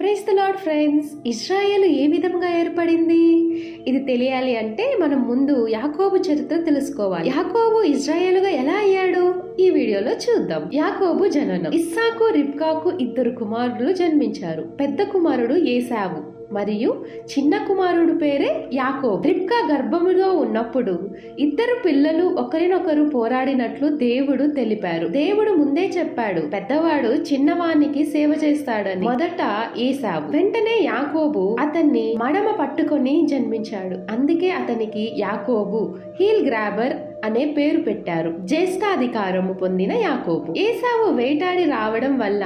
Praise the lord friends. ఇశ్రాయేలు ఏ విధంగా ఏర్పడింది? ఇది తెలియాలి అంటే మనం ముందు యాకోబు చరిత్ర తెలుసుకోవాలి. యాకోబు ఇశ్రాయేలుగా ఎలా అయ్యాడు? ఈ వీడియోలో చూద్దాం. యాకోబు జననం. ఇస్సాకు, రిబ్కాకు 2 కుమారులు జన్మించారు. పెద్ద కుమారుడు ఏశావు మరియు చిన్న కుమారుడు పేరే యాకోబు. రిబ్కా గర్భములో ఉన్నప్పుడు 2 పిల్లలు ఒకరినొకరు పోరాడినట్లు దేవుడు తెలిపారు. దేవుడు ముందే చెప్పాడు, పెద్దవాడు చిన్నవానికి సేవ చేస్తాడని. మొదట ఏశావు, వెంటనే యాకోబు అతన్ని మడమ పట్టుకొని జన్మించాడు. అందుకే అతనికి యాకోబు, హీల్ గ్రాబర్ అనే పేరు పెట్టారు. జ్యేష్ఠాధికారము పొందిన యాకోబు. ఏశావు వేటాడి రావడం వల్ల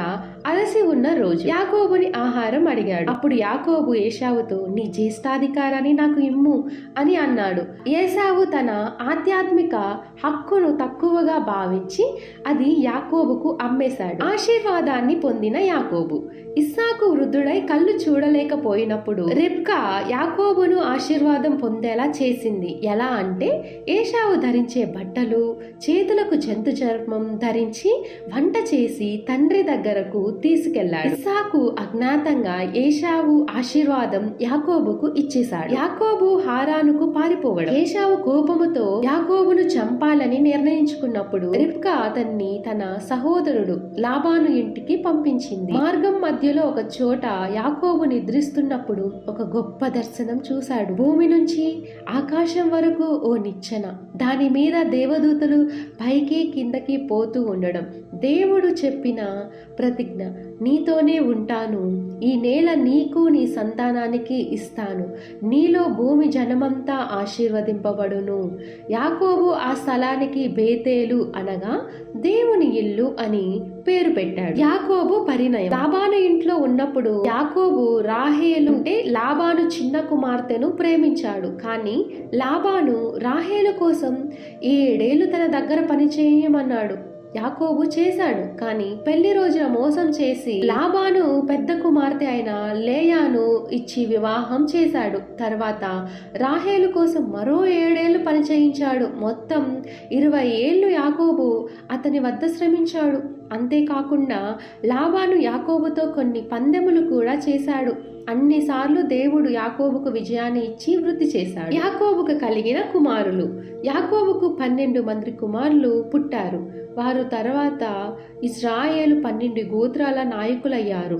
అలసి ఉన్న రోజు యాకోబుని ఆహారం అడిగాడు. అప్పుడు యాకోబు ఏశావుతో, నీ జ్యేష్ఠాధికారాన్ని నాకు ఇమ్ము అని అన్నాడు. ఏశావు తన ఆధ్యాత్మిక హక్కును తక్కువగా భావించి అది యాకోబుకు అమ్మేశాడు. ఆశీర్వాదాన్ని పొందిన యాకోబు. ఇస్సాకు వృద్ధుడై కళ్ళు చూడలేకపోయినప్పుడు రిబ్కా యాకోబును ఆశీర్వాదం పొందేలా చేసింది. ఎలా అంటే ఏశావు ధరించే బట్టలు, చేతులకు జంతు చర్మం ధరించి వంట చేసి తండ్రి దగ్గరకు తీసుకెళ్లాడు. ఇస్సాకు అజ్ఞాతంగా ఏశావు ఆశీర్వాదం యాకోబుకు ఇచ్చేశాడు. యాకోబు హారానుకు పారిపోవడం. ఏశావు కోపముతో యాకోబును చంపాలని నిర్ణయించుకున్నప్పుడు రిబ్కా అతన్ని తన సహోదరుడు లాబాను ఇంటికి పంపించింది. మార్గం మధ్యలో ఒక చోట యాకోబు నిద్రిస్తున్నప్పుడు ఒక గొప్ప దర్శనం చూశాడు. భూమి నుంచి ఆకాశం వరకు ఓ నిచ్చెన, దాని మీద దేవదూతలు పైకి కిందకి పోతూ ఉండడం. దేవుడు చెప్పిన ప్రతిజ్ఞ, నీతోనే ఉంటాను, ఈ నేల నీకు నీ సంతానానికి ఇస్తాను, నీలో భూమి జనమంతా ఆశీర్వదింపబడును. యాకోబు ఆ స్థలానికి బేతేలు అనగా దేవుని ఇల్లు అని పేరు పెట్టాడు. యాకోబు పరిణయం. లాబాను ఇంట్లో ఉన్నప్పుడు యాకోబు రాహేలు అంటే లాబాను చిన్న కుమార్తెను ప్రేమించాడు. కానీ లాబాను రాహేలు కోసం 7 ఏళ్లు తన దగ్గర పని చేయమన్నాడు. యాకోబు చేశాడు. కానీ పెళ్లి రోజున మోసం చేసి లాబాను పెద్ద కుమార్తె అయిన లేయాను ఇచ్చి వివాహం చేశాడు. తర్వాత రాహేలు కోసం మరో 7 ఏళ్లు పని చేయించాడు. మొత్తం 20 ఏళ్లు యాకోబు అతని వద్ద శ్రమించాడు. అంతేకాకుండా లాబాను యాకోబుతో కొన్ని పందెములు కూడా చేశాడు. అన్నిసార్లు దేవుడు యాకోబుకు విజయాన్ని ఇచ్చి వృద్ధి చేశాడు. యాకోబుకు కలిగిన కుమారులు. యాకోబుకు 12 మంది కుమారులు పుట్టారు. వారు తర్వాత ఇశ్రాయేలు 12 గోత్రాల నాయకులయ్యారు.